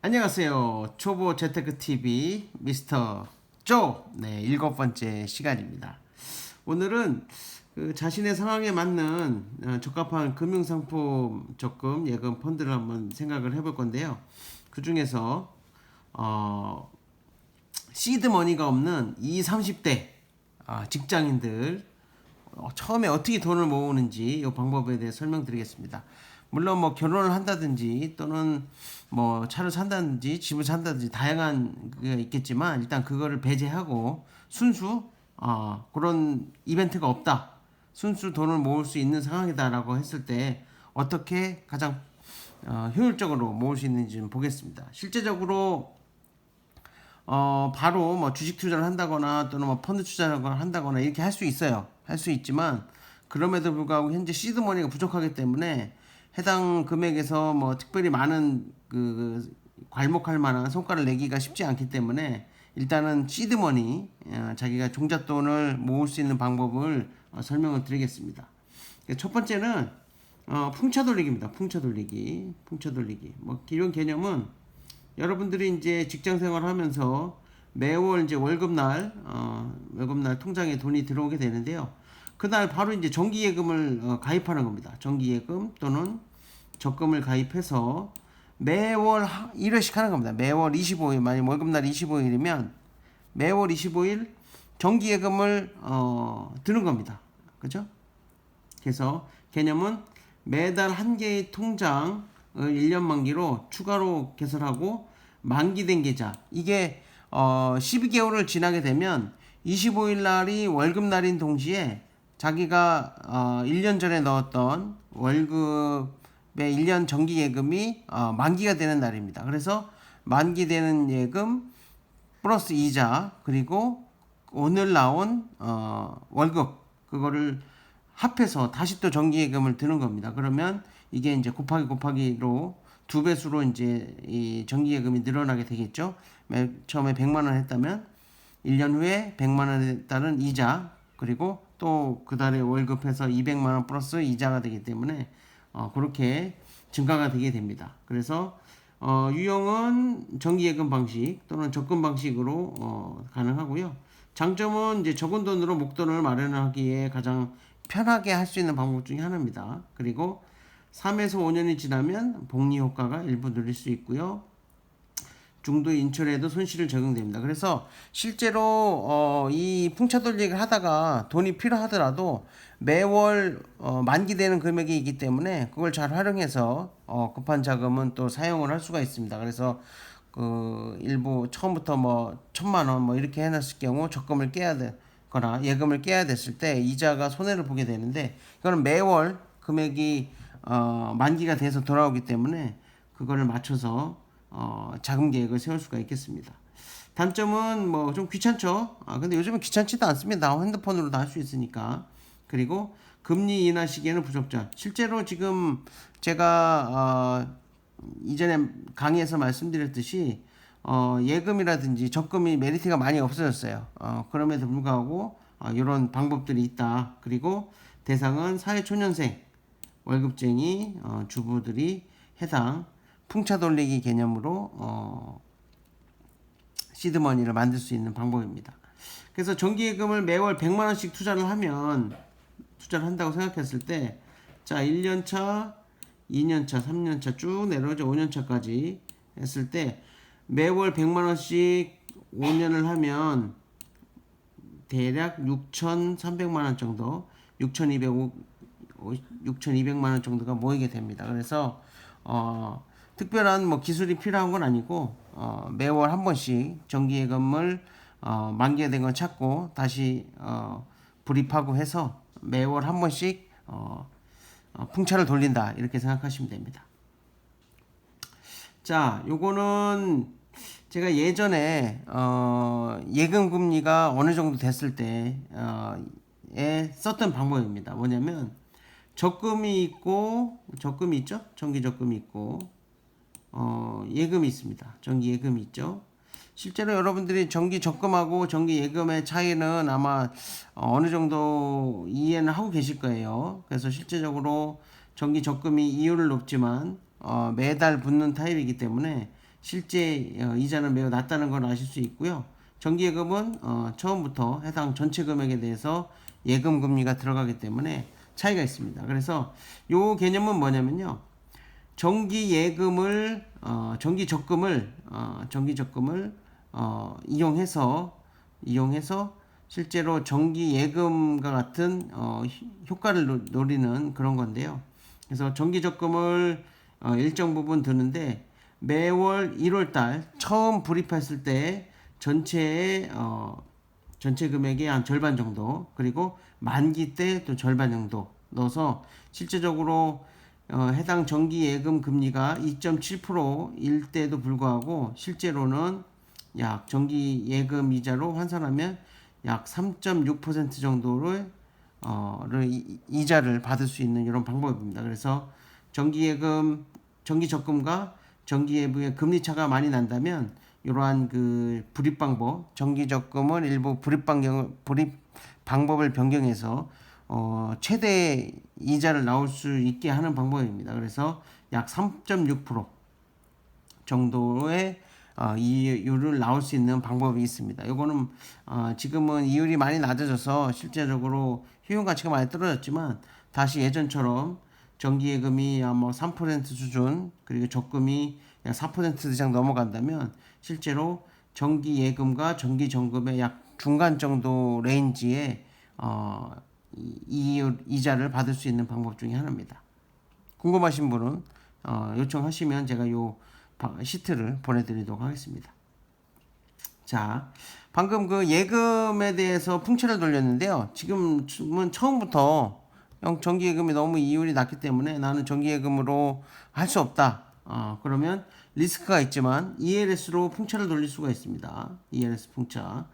안녕하세요. 초보 재테크 TV 미스터 조. 네, 7번째 시간입니다. 오늘은 그 자신의 상황에 맞는 적합한 금융상품 적금 예금 펀드를 한번 생각을 해볼 건데요. 그 중에서 시드 머니가 없는 20, 30대 직장인들 처음에 어떻게 돈을 모으는지 이 방법에 대해 설명드리겠습니다. 물론 뭐 결혼을 한다든지 또는 뭐 차를 산다든지 집을 산다든지 다양한 게 있겠지만 일단 그거를 배제하고 순수 그런 이벤트가 없다. 순수 돈을 모을 수 있는 상황이다라고 했을 때 어떻게 가장 효율적으로 모을 수 있는지 좀 보겠습니다. 실제적으로 바로 뭐 주식 투자를 한다거나 또는 뭐 펀드 투자를 한다거나 이렇게 할 수 있어요. 할 수 있지만 그럼에도 불구하고 현재 시드머니가 부족하기 때문에 해당 금액에서 뭐 특별히 많은 괄목할 만한 성과를 내기가 쉽지 않기 때문에 일단은 시드머니 자기가 종잣돈을 모을 수 있는 방법을 설명을 드리겠습니다. 첫 번째는 풍차 돌리기입니다. 풍차 돌리기. 뭐 이런 개념은 여러분들이 이제 직장 생활을 하면서 매월 이제 월급날 통장에 돈이 들어오게 되는데요. 그날 바로 이제 정기예금을 가입하는 겁니다. 정기예금 또는 적금을 가입해서 매월 1회씩 하는 겁니다. 매월 25일, 만약 월급날 25일이면 매월 25일 정기예금을 드는 겁니다. 그죠? 그래서 개념은 매달 한 개의 통장을 1년 만기로 추가로 개설하고 만기된 계좌 이게 12개월을 지나게 되면 25일 날이 월급 날인 동시에 자기가 1년 전에 넣었던 월급의 1년 정기 예금이 만기가 되는 날입니다. 그래서 만기되는 예금 플러스 이자 그리고 오늘 나온 월급 그거를 합해서 다시 또 정기예금을 드는 겁니다. 그러면 이게 이제 곱하기로 두 배수로 이제 이 정기예금이 늘어나게 되겠죠. 처음에 100만 원 했다면 1년 후에 100만 원에 따른 이자 그리고 또 그 달에 월급해서 200만 원 플러스 이자가 되기 때문에 그렇게 증가가 되게 됩니다. 그래서 유형은 정기예금 방식 또는 적금 방식으로 가능하고요. 장점은 이제 적은 돈으로 목돈을 마련하기에 가장 편하게 할 수 있는 방법 중에 하나입니다. 그리고 3에서 5년이 지나면 복리 효과가 일부 누릴 수 있고요. 중도 인출에도 손실을 적용됩니다. 그래서 실제로 이 풍차 돌리기를 하다가 돈이 필요하더라도 매월 만기되는 금액이기 때문에 그걸 잘 활용해서 급한 자금은 또 사용을 할 수가 있습니다. 그래서 그 일부 처음부터 뭐 1,000만 원 뭐 이렇게 해놨을 경우 적금을 깨야 되거나 예금을 깨야 됐을 때 이자가 손해를 보게 되는데 이거는 매월 금액이 만기가 돼서 돌아오기 때문에 그거를 맞춰서 자금 계획을 세울 수가 있겠습니다. 단점은 뭐 좀 귀찮죠. 근데 요즘은 귀찮지도 않습니다. 핸드폰으로 다 할 수 있으니까. 그리고 금리 인하 시기에는 부적절. 실제로 지금 제가 이전에 강의에서 말씀드렸듯이 예금이라든지 적금이 메리트가 많이 없어졌어요. 그럼에도 불구하고 이런 방법들이 있다. 그리고 대상은 사회초년생, 월급쟁이 주부들이 해당 풍차 돌리기 개념으로 시드머니를 만들 수 있는 방법입니다. 그래서 정기예금을 매월 100만 원씩 투자를 한다고 생각했을 때 자 1년차, 2년차, 3년차 쭉 내려오죠. 5년차까지 했을 때 매월 100만 원씩 5년을 하면 대략 6,300만 원 정도, 6,200만 원 정도가 모이게 됩니다. 그래서 특별한 뭐 기술이 필요한 건 아니고 매월 한 번씩 정기예금을 만기가 된 건 찾고 다시 불입하고 해서 매월 한 번씩 풍차를 돌린다 이렇게 생각하시면 됩니다. 자, 요거는 제가 예전에 예금 금리가 어느 정도 됐을 때에 썼던 방법입니다. 뭐냐면 적금이 있죠? 정기 적금이 있고 예금이 있습니다. 정기 예금이 있죠. 실제로 여러분들이 정기 적금하고 정기 예금의 차이는 아마 어느 정도 이해는 하고 계실 거예요. 그래서 실제적으로 정기 적금이 이율은 높지만 매달 붙는 타입이기 때문에 실제 이자는 매우 낮다는 걸 아실 수 있고요. 정기예금은 처음부터 해당 전체 금액에 대해서 예금 금리가 들어가기 때문에 차이가 있습니다. 그래서 요 개념은 뭐냐면요. 정기 예금을 정기 적금을 이용해서 실제로 정기 예금과 같은 효과를 노리는 그런 건데요. 그래서 정기 적금을 일정 부분 드는데 매월 1월 달 처음 불입했을 때 전체 금액의 한 절반 정도, 그리고 만기 때 또 절반 정도 넣어서 실제적으로 해당 정기 예금 금리가 2.7%일 때도 불구하고 실제로는 약 정기 예금 이자로 환산하면 약 3.6% 정도를 이자를 받을 수 있는 이런 방법입니다. 그래서 정기 예금, 정기 적금과 정기 예금의 금리 차가 많이 난다면 이러한 그 불입 방법, 정기 적금은 일부 불입 방법을 변경해서 최대 이자를 나올 수 있게 하는 방법입니다. 그래서 약 3.6% 정도의 이율을 나올 수 있는 방법이 있습니다. 이거는 지금은 이율이 많이 낮아져서 실제적으로 효용 가치가 많이 떨어졌지만 다시 예전처럼 정기예금이 뭐 3% 수준, 그리고 적금이 약 4% 이상 넘어간다면 실제로 정기예금과 정기정금의 약 중간 정도 레인지의 이자를 받을 수 있는 방법 중에 하나입니다. 궁금하신 분은 요청하시면 제가 요 시트를 보내드리도록 하겠습니다. 자, 방금 그 예금에 대해서 풍채를 돌렸는데요. 지금은 처음부터 정기예금이 너무 이율이 낮기 때문에 나는 정기예금으로 할 수 없다. 그러면 리스크가 있지만 ELS로 풍차를 돌릴 수가 있습니다. ELS 풍차.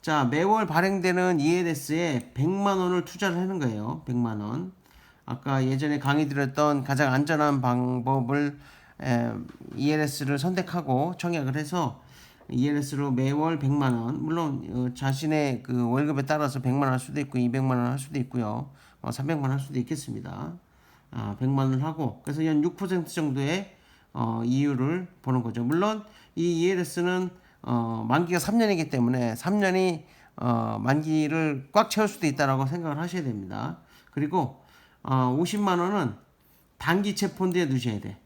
자, 매월 발행되는 ELS에 100만 원을 투자를 하는 거예요. 100만 원. 아까 예전에 강의 드렸던 가장 안전한 방법을 ELS를 선택하고 청약을 해서 ELS로 매월 100만 원, 물론 자신의 그 월급에 따라서 100만 원 할 수도 있고 200만 원 할 수도 있고요. 300만 원 할 수도 있겠습니다. 100만 원을 하고 그래서 연 6% 정도의 이율을 보는 거죠. 물론 이 ELS는 만기가 3년이기 때문에 3년이 만기를 꽉 채울 수도 있다라고 생각을 하셔야 됩니다. 그리고 50만 원은 단기채 펀드에 넣으셔야 돼.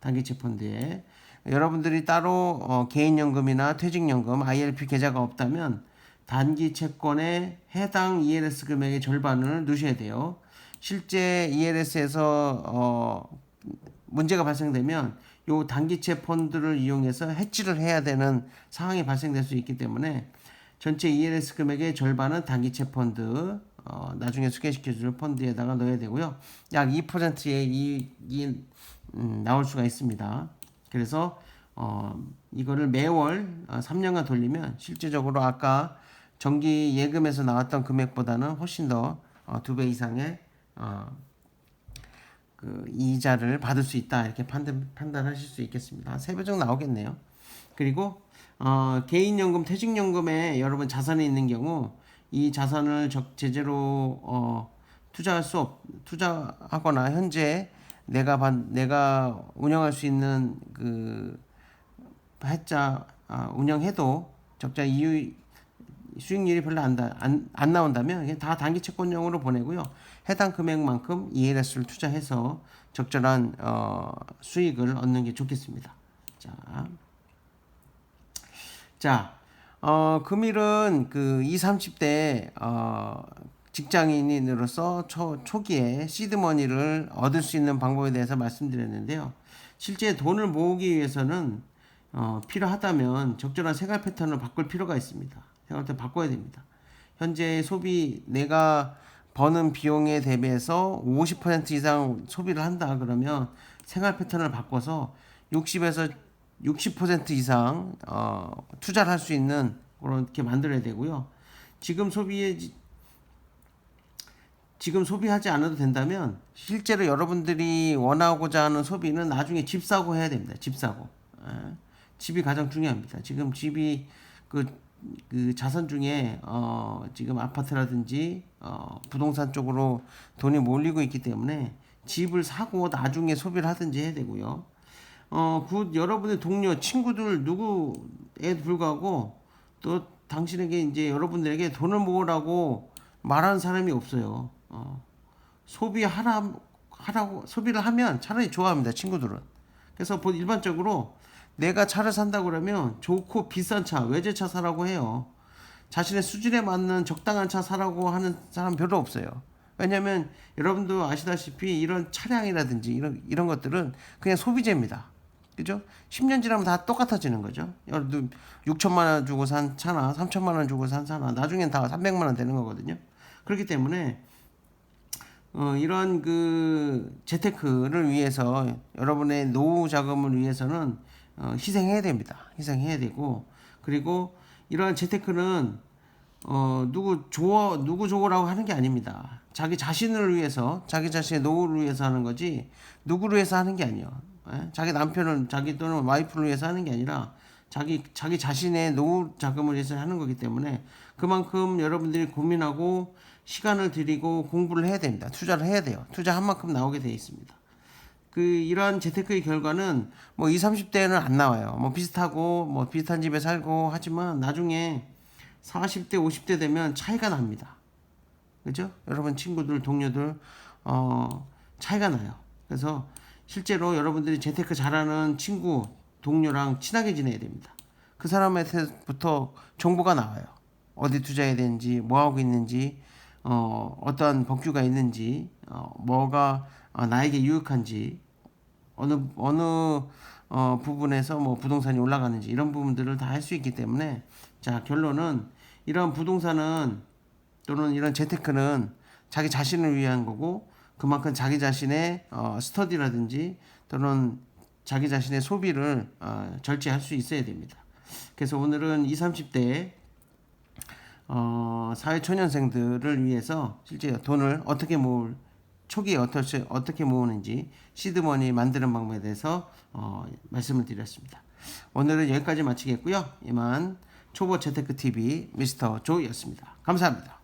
단기채 펀드에. 여러분들이 따로 개인연금이나 퇴직연금, ILP 계좌가 없다면 단기 채권에 해당 ELS 금액의 절반을 넣으셔야 돼요. 실제 ELS에서 문제가 발생되면 요 단기채 펀드를 이용해서 해지를 해야 되는 상황이 발생될 수 있기 때문에 전체 ELS 금액의 절반은 단기채 펀드, 나중에 소개시켜줄 펀드에다가 넣어야 되고요. 약 2%의 이익이 나올 수가 있습니다. 그래서 이거를 매월 3년간 돌리면 실제적으로 아까 정기 예금에서 나왔던 금액보다는 훨씬 더 2배 이상의 그 이자를 받을 수 있다, 이렇게 판단하실 수 있겠습니다. 한 3배 정도 나오겠네요. 그리고 개인연금, 퇴직연금에 여러분 자산이 있는 경우 이 자산을 제대로 투자하거나 현재 내가 운영할 수 있는 그 운영해도 적자 수익률이 별로 안 나온다면 다 단기 채권용으로 보내고요. 해당 금액만큼 ELS를 투자해서 적절한 수익을 얻는 게 좋겠습니다. 금일은 그 20, 30대 직장인으로서 초기에 시드머니를 얻을 수 있는 방법에 대해서 말씀드렸는데요. 실제 돈을 모으기 위해서는 필요하다면 적절한 생활 패턴을 바꿀 필요가 있습니다. 생활 패턴 바꿔야 됩니다. 현재 내가 버는 비용에 대비해서 50% 이상 소비를 한다 그러면 생활 패턴을 바꿔서 60% 이상 투자를 할 수 있는 그렇게 만들어야 되고요. 지금 소비하지 않아도 된다면 실제로 여러분들이 원하고자 하는 소비는 나중에 집 사고 해야 됩니다. 집 사고. 집이 가장 중요합니다. 지금 집이 그 자산 중에 지금 아파트라든지 부동산 쪽으로 돈이 몰리고 있기 때문에 집을 사고 나중에 소비를 하든지 해야 되고요. 여러분의 동료, 친구들 누구에 불구하고 또 당신에게 이제 여러분들에게 돈을 모으라고 말하는 사람이 없어요. 하라고 소비를 하면 차라리 좋아합니다, 친구들은. 그래서 일반적으로 내가 차를 산다고 그러면 좋고 비싼 차, 외제차 사라고 해요. 자신의 수준에 맞는 적당한 차 사라고 하는 사람 별로 없어요. 왜냐면 여러분도 아시다시피 이런 차량이라든지 이런 것들은 그냥 소비재입니다. 그죠? 10년 지나면 다 똑같아지는 거죠. 여러분 6천만 원 주고 산 차나 3천만 원 주고 산 차나 나중엔 다 300만 원 되는 거거든요. 그렇기 때문에 이런 그 재테크를 위해서 여러분의 노후 자금을 위해서는 희생해야 됩니다. 희생해야 되고, 그리고 이러한 재테크는 누구 좋으라고 하는 게 아닙니다. 자기 자신을 위해서, 자기 자신의 노후를 위해서 하는 거지 누구를 위해서 하는 게 아니에요. 자기 남편을, 자기 또는 와이프를 위해서 하는 게 아니라 자기 자신의 노후 자금을 위해서 하는 거기 때문에 그만큼 여러분들이 고민하고 시간을 들이고 공부를 해야 됩니다. 투자를 해야 돼요. 투자한 만큼 나오게 되어 있습니다. 이러한 재테크의 결과는 뭐 20, 30대는 안 나와요. 뭐 비슷하고 뭐 비슷한 집에 살고 하지만 나중에 40대, 50대 되면 차이가 납니다. 그죠? 여러분 친구들, 동료들 차이가 나요. 그래서 실제로 여러분들이 재테크 잘하는 친구, 동료랑 친하게 지내야 됩니다. 그 사람한테부터 정보가 나와요. 어디 투자해야 되는지, 뭐 하고 있는지, 어떠한 법규가 있는지, 뭐가 나에게 유익한지, 어느 부분에서 뭐 부동산이 올라가는지 이런 부분들을 다 할 수 있기 때문에, 자, 결론은 이런 부동산은 또는 이런 재테크는 자기 자신을 위한 거고 그만큼 자기 자신의 스터디라든지 또는 자기 자신의 소비를 절제할 수 있어야 됩니다. 그래서 오늘은 20, 30대 사회초년생들을 위해서 실제 돈을 어떻게 초기에 어떻게 모으는지 시드머니 만드는 방법에 대해서 말씀을 드렸습니다. 오늘은 여기까지 마치겠고요. 이만 초보 재테크 TV 미스터 조이였습니다. 감사합니다.